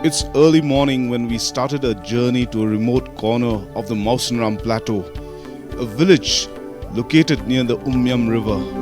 It's early morning when we started a journey to a remote corner of the Mawsynram Plateau, a village located near the Umyam River.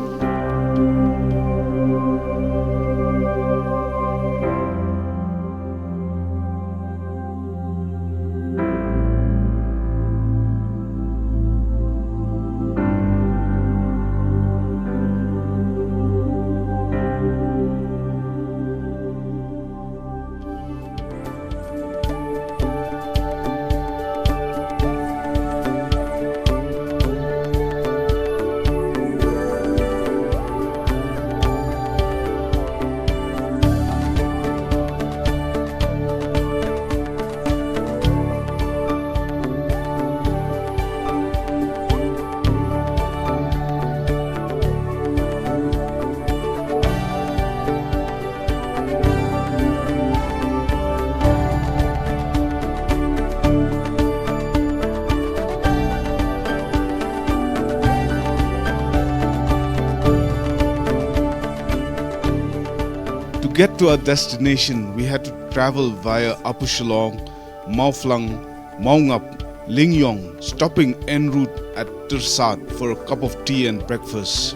To get to our destination, we had to travel via Upper Shillong, Mauflang, Maungap, Lingyong, stopping en route at Tirsat for a cup of tea and breakfast.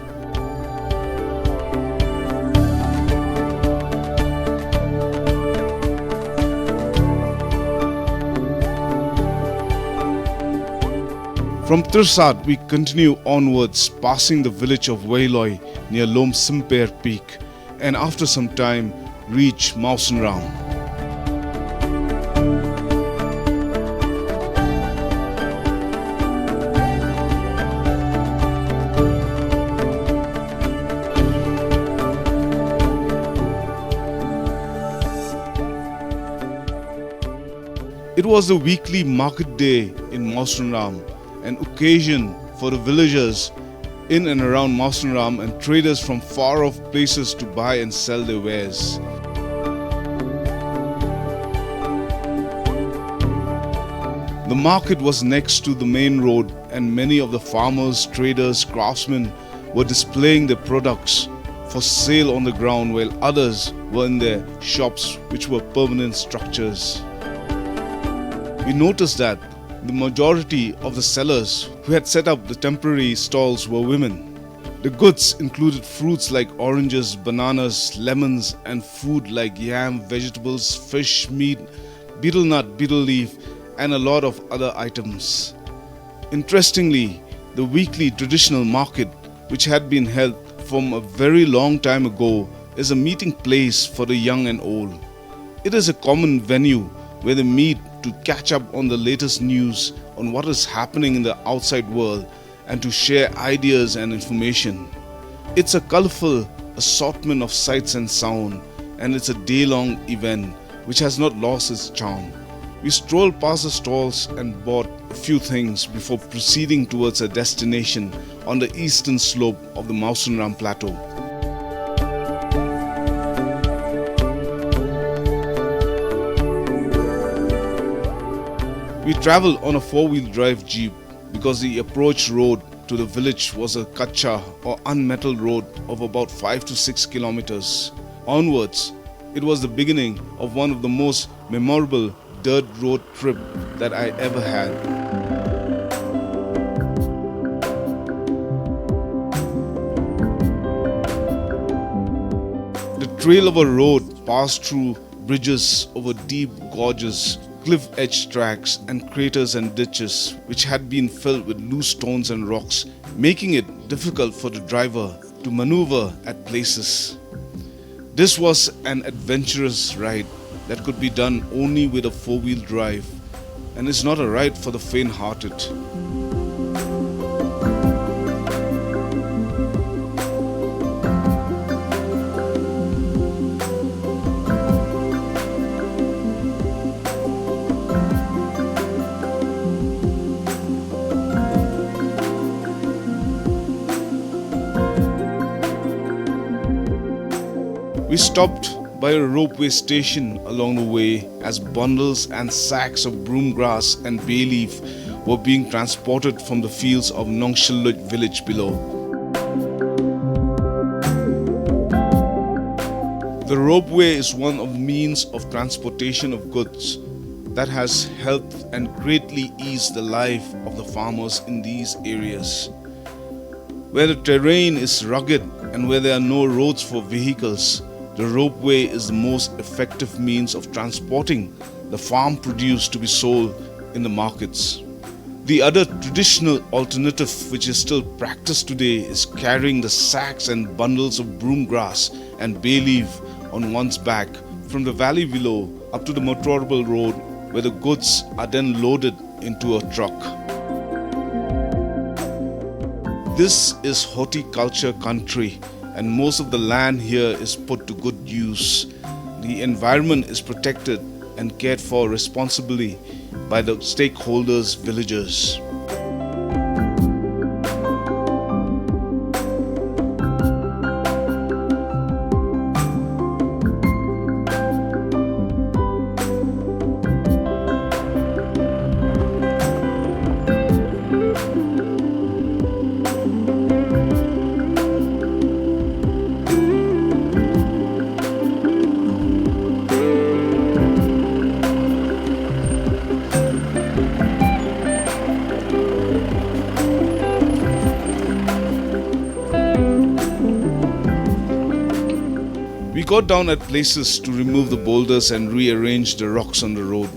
From Tirsat, we continue onwards, passing the village of Wailoi near Lom Simper Peak, and after some time reach Mawsynram. It was the weekly market day in Mawsynram, an occasion for the villagers in and around Mawsynram and traders from far-off places to buy and sell their wares. The market was next to the main road, and many of the farmers, traders, craftsmen were displaying their products for sale on the ground, while others were in their shops, which were permanent structures. We noticed that the majority of the sellers who had set up the temporary stalls were women. The goods included fruits like oranges, bananas, lemons, and food like yam, vegetables, fish, meat, betel nut, betel leaf, and a lot of other items. Interestingly, the weekly traditional market, which had been held from a very long time ago, is a meeting place for the young and old. It is a common venue where they meet to catch up on the latest news on what is happening in the outside world and to share ideas and information. It's a colorful assortment of sights and sound, and it's a day-long event which has not lost its charm. We strolled past the stalls and bought a few things before proceeding towards a destination on the eastern slope of the Mawsynram Plateau. We travelled on a four-wheel drive jeep because the approach road to the village was a kacha or unmetalled road of about 5 to 6 kilometers. Onwards, it was the beginning of one of the most memorable dirt road trip that I ever had. The trail of a road passed through bridges over deep gorges, cliff-edge tracks and craters and ditches which had been filled with loose stones and rocks, making it difficult for the driver to maneuver at places. This was an adventurous ride that could be done only with a four-wheel drive, and is not a ride for the faint-hearted. We stopped by a ropeway station along the way as bundles and sacks of broom grass and bay leaf were being transported from the fields of Nongshilluj village below. The ropeway is one of the means of transportation of goods that has helped and greatly eased the life of the farmers in these areas. Where the terrain is rugged and where there are no roads for vehicles, the ropeway is the most effective means of transporting the farm produce to be sold in the markets. The other traditional alternative which is still practiced today is carrying the sacks and bundles of broom grass and bay leaf on one's back from the valley below up to the motorable road, where the goods are then loaded into a truck. This is horticulture country, and most of the land here is put to good use. The environment is protected and cared for responsibly by the stakeholders, villagers. We got down at places to remove the boulders and rearrange the rocks on the road.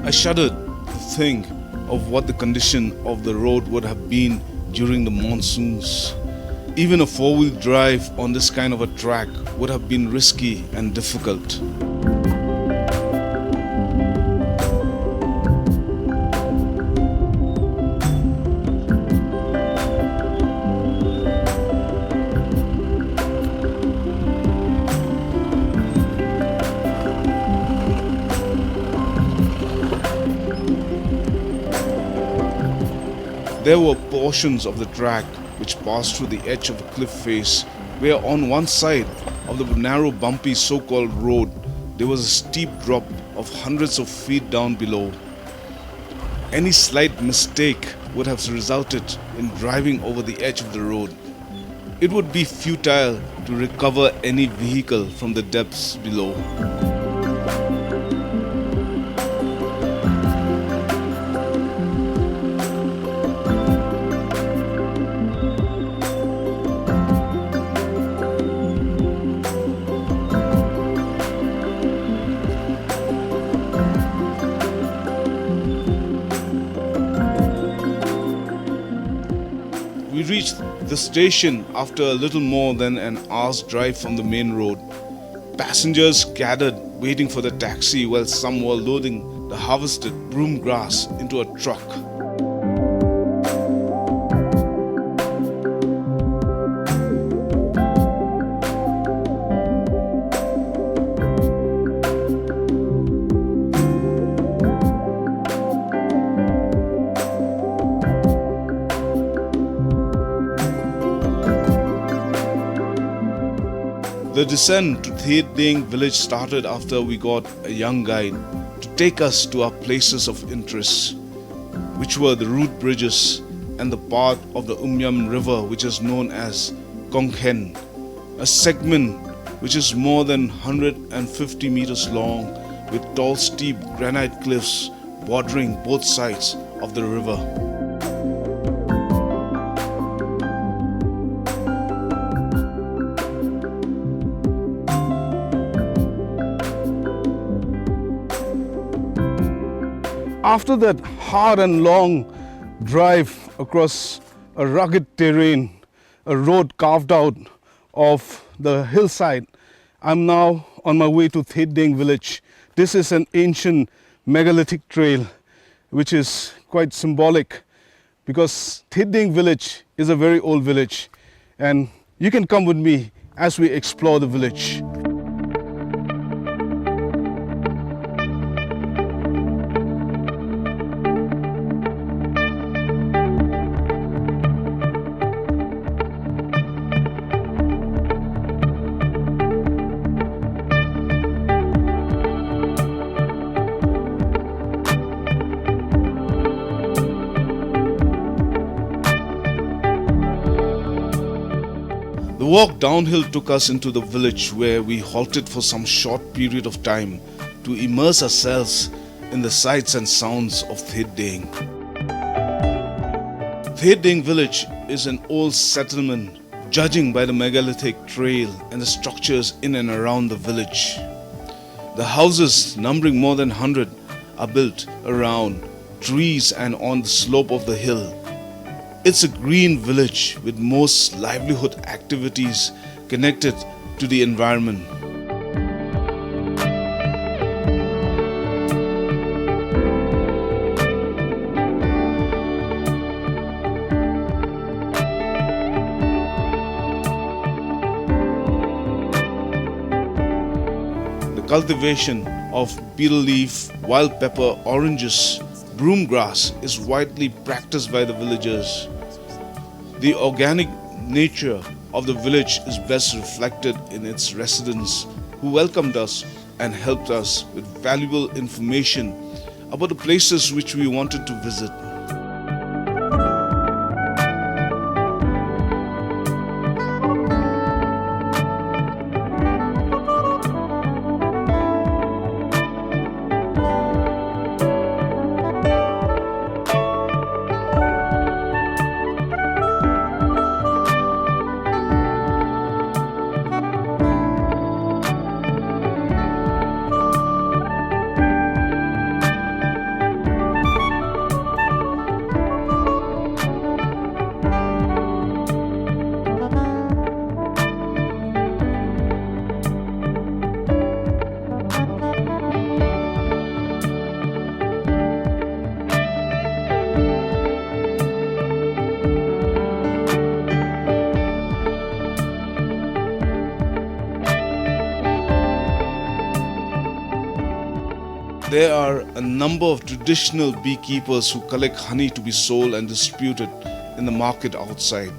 I shuddered to think of what the condition of the road would have been during the monsoons. Even a four-wheel drive on this kind of a track would have been risky and difficult. There were portions of the track which passed through the edge of a cliff face, where on one side of the narrow bumpy so-called road there was a steep drop of hundreds of feet down below. Any slight mistake would have resulted in driving over the edge of the road. It would be futile to recover any vehicle from the depths below. We reached the station after a little more than an hour's drive from the main road. Passengers gathered waiting for the taxi while some were loading the harvested broom grass into a truck. The descent to Thieddieng village started after we got a young guide to take us to our places of interest, which were the root bridges and the part of the River which is known as Konghen, a segment which is more than 150 meters long with tall steep granite cliffs bordering both sides of the river. After that hard and long drive across a rugged terrain, a road carved out of the hillside, I'm now on my way to Thieddieng village. This is an ancient megalithic trail which is quite symbolic because Thieddieng village is a very old village, and you can come with me as we explore the village. walk downhill took us into the village, where we halted for some short period of time to immerse ourselves in the sights and sounds of Thieddieng. Thieddieng village is an old settlement, judging by the megalithic trail and the structures in and around the village. The houses, numbering more than 100, are built around trees and on the slope of the hill. It's a green village with most livelihood activities connected to the environment. The cultivation of betel leaf, wild pepper, oranges, broom grass is widely practiced by the villagers. The organic nature of the village is best reflected in its residents, who welcomed us and helped us with valuable information about the places which we wanted to visit. There are a number of traditional beekeepers who collect honey to be sold and distributed in the market outside.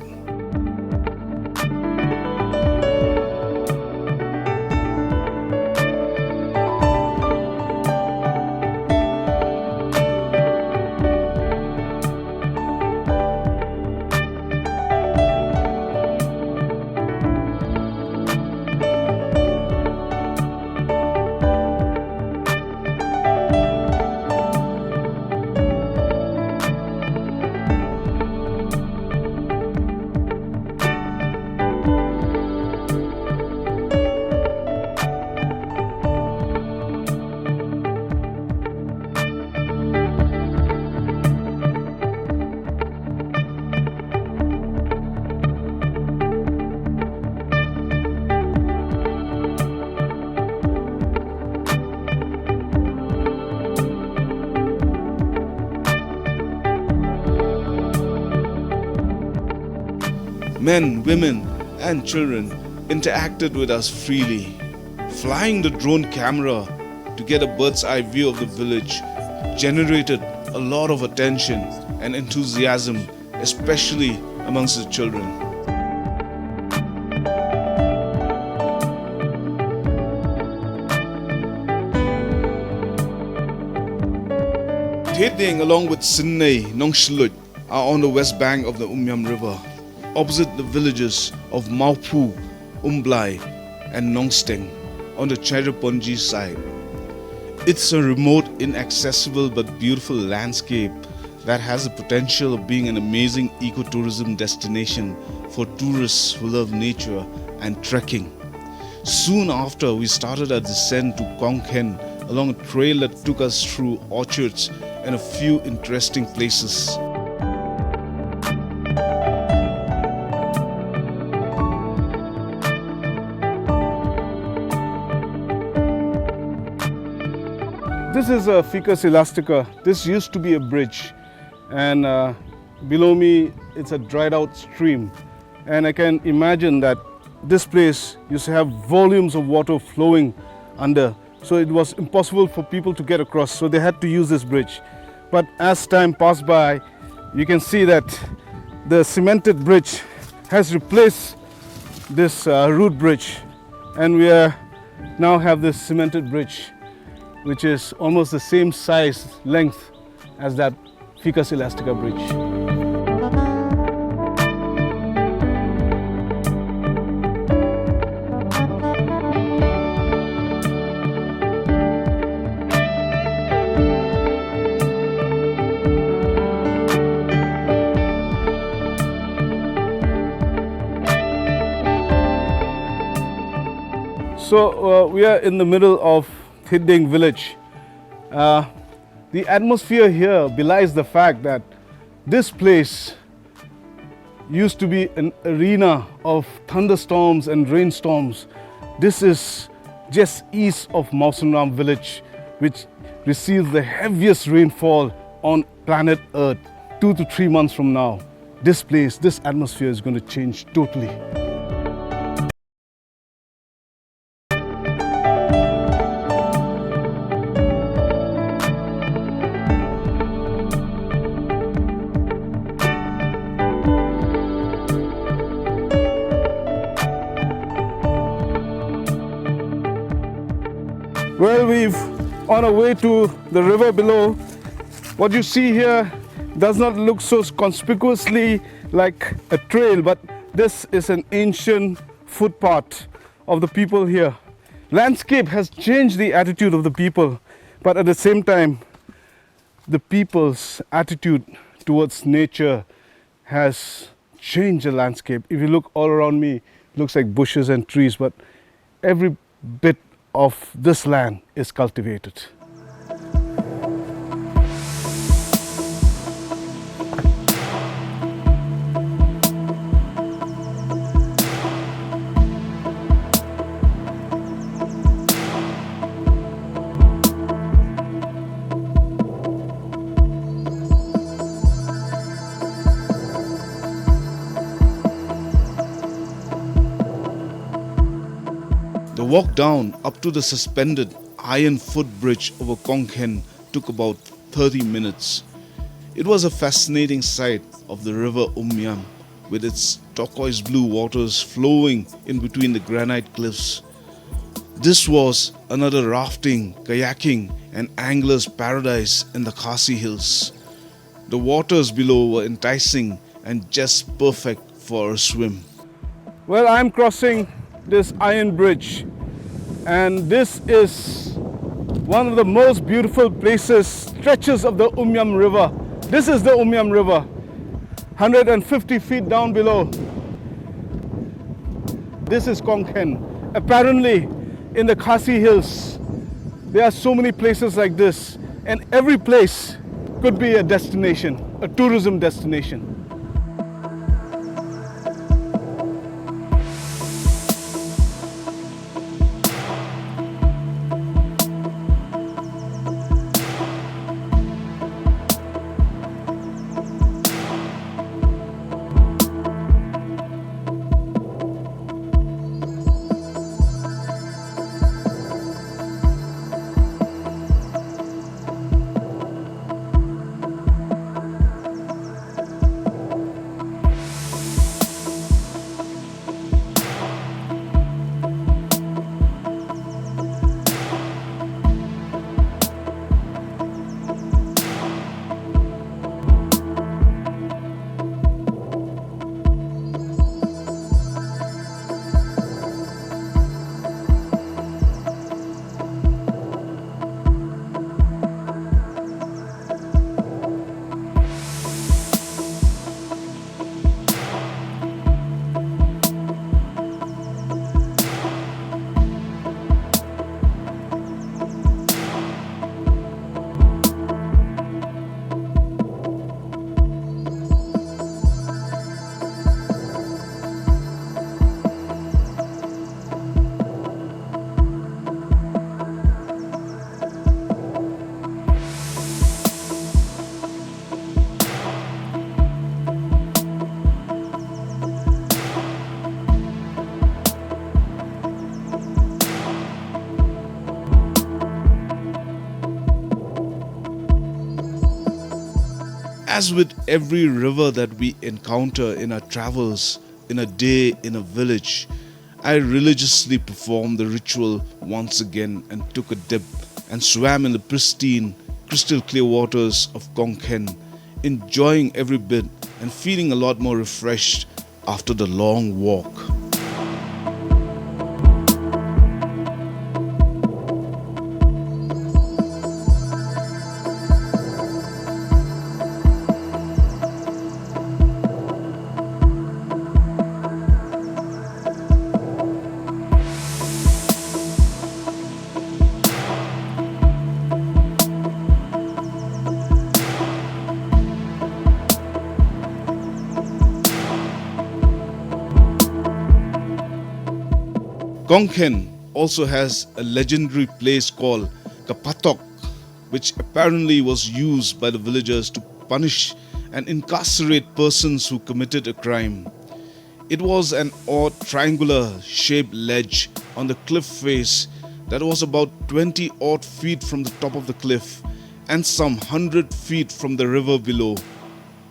Men, women, and children interacted with us freely. Flying the drone camera to get a bird's eye view of the village generated a lot of attention and enthusiasm, especially amongst the children. Thieddieng along with Sinei, Nongshlut are on the west bank of the Umyam River, opposite the villages of Maupu, Umblai and Nongsteng on the Cherrapunji side. It's a remote, inaccessible but beautiful landscape that has the potential of being an amazing ecotourism destination for tourists who love nature and trekking. Soon after, we started our descent to Konghen along a trail that took us through orchards and a few interesting places. This is a Ficus elastica. This used to be a bridge, and below me it's a dried out stream, and I can imagine that this place used to have volumes of water flowing under, so it was impossible for people to get across, so they had to use this bridge. But as time passed by, you can see that the cemented bridge has replaced this root bridge, and we now have this cemented bridge, which is almost the same size, length as that Ficus elastica bridge. So we are in the middle of Thieddieng village. The atmosphere here belies the fact that this place used to be an arena of thunderstorms and rainstorms. This is just east of Mawsynram village, which receives the heaviest rainfall on planet Earth. 2 to 3 months from now, this place, this atmosphere is going to change totally. Well, we've on our way to the river below. What you see here does not look so conspicuously like a trail, but this is an ancient footpath of the people here. Landscape has changed the attitude of the people, but at the same time, the people's attitude towards nature has changed the landscape. If you look all around me, it looks like bushes and trees, but every bit of this land is cultivated. The walk down up to the suspended iron footbridge over Kongkhen took about 30 minutes. It was a fascinating sight of the river Umyam with its turquoise blue waters flowing in between the granite cliffs. This was another rafting, kayaking and angler's paradise in the Khasi Hills. The waters below were enticing and just perfect for a swim. Well, I'm crossing this iron bridge, and this is one of the most beautiful places, stretches of the Umyam River. This is the Umyam River, 150 feet down below. This is Kongkhen. Apparently, in the Khasi Hills, there are so many places like this, and every place could be a destination, a tourism destination. As with every river that we encounter in our travels, in a day in a village, I religiously performed the ritual once again and took a dip and swam in the pristine, crystal clear waters of Kongkhen, enjoying every bit and feeling a lot more refreshed after the long walk. Gonghen also has a legendary place called Kapatok, which apparently was used by the villagers to punish and incarcerate persons who committed a crime. It was an odd triangular shaped ledge on the cliff face that was about 20 odd feet from the top of the cliff and some 100 feet from the river below.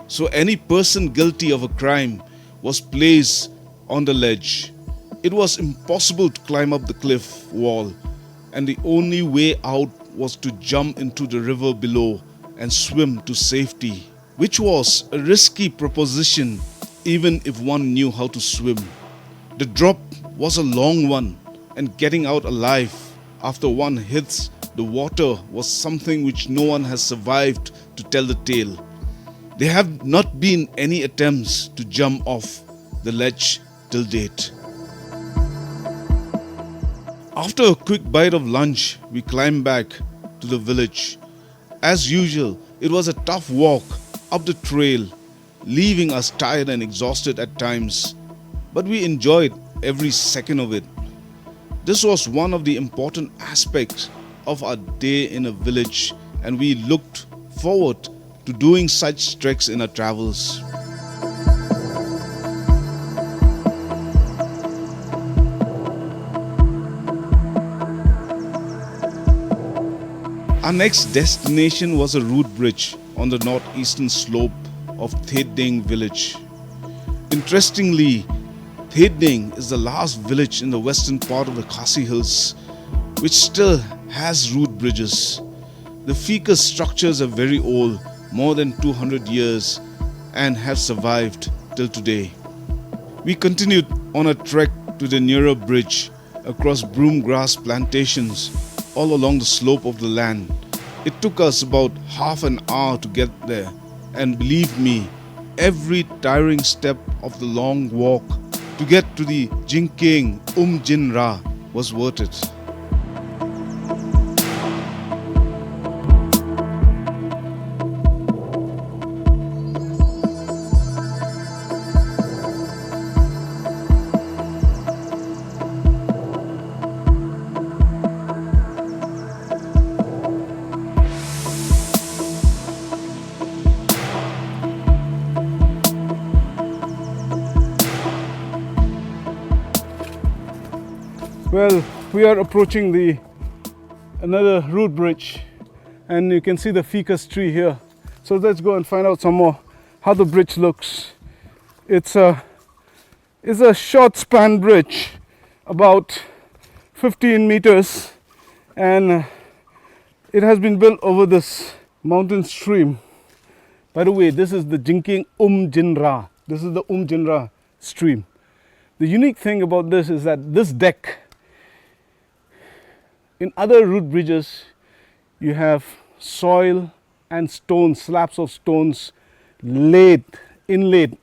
So any person guilty of a crime was placed on the ledge. It was impossible to climb up the cliff wall, and the only way out was to jump into the river below and swim to safety, which was a risky proposition even if one knew how to swim. The drop was a long one, and getting out alive after one hits the water was something which no one has survived to tell the tale. There have not been any attempts to jump off the ledge till date. After a quick bite of lunch, we climbed back to the village. As usual, it was a tough walk up the trail, leaving us tired and exhausted at times, but we enjoyed every second of it. This was one of the important aspects of our day in a village, and we looked forward to doing such treks in our travels. Our next destination was a root bridge on the northeastern slope of Thieddieng village. Interestingly, Thieddieng is the last village in the western part of the Khasi Hills which still has root bridges. The ficus structures are very old, more than 200 years, and have survived till today. We continued on a trek to the nearer bridge across broom grass plantations all along the slope of the land. It took us about half an hour to get there, and believe me, every tiring step of the long walk to get to the Jinkeng Jinra was worth it. Well, we are approaching another root bridge, and you can see the ficus tree here. So let's go and find out some more how the bridge looks. It's a short span bridge, about 15 meters, and it has been built over this mountain stream. By the way, this is the Jinkeng Jinra. This is the Jinra stream. The unique thing about this is that this deck, in other root bridges, you have soil and stones, slabs of stones inlaid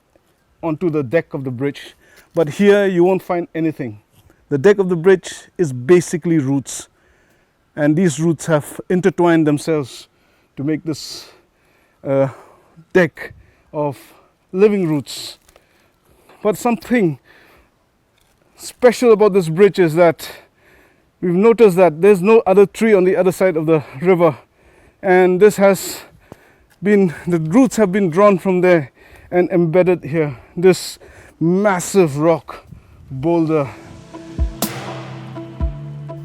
onto the deck of the bridge. But here you won't find anything. The deck of the bridge is basically roots, and these roots have intertwined themselves to make this deck of living roots. But something special about this bridge is that we've noticed that there's no other tree on the other side of the river, and the roots have been drawn from there and embedded here, this massive rock boulder.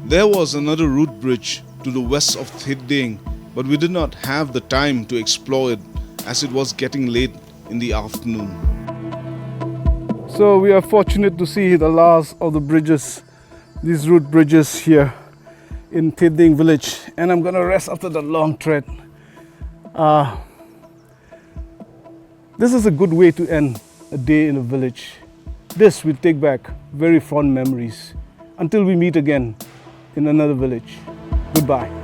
There was another root bridge to the west of Thieddieng, but we did not have the time to explore it as it was getting late in the afternoon. So we are fortunate to see the last of the bridges, these root bridges here in Thieddieng village, and I'm gonna rest after the long trek. This is a good way to end a day in a village. This will take back very fond memories. Until we meet again in another village. Goodbye.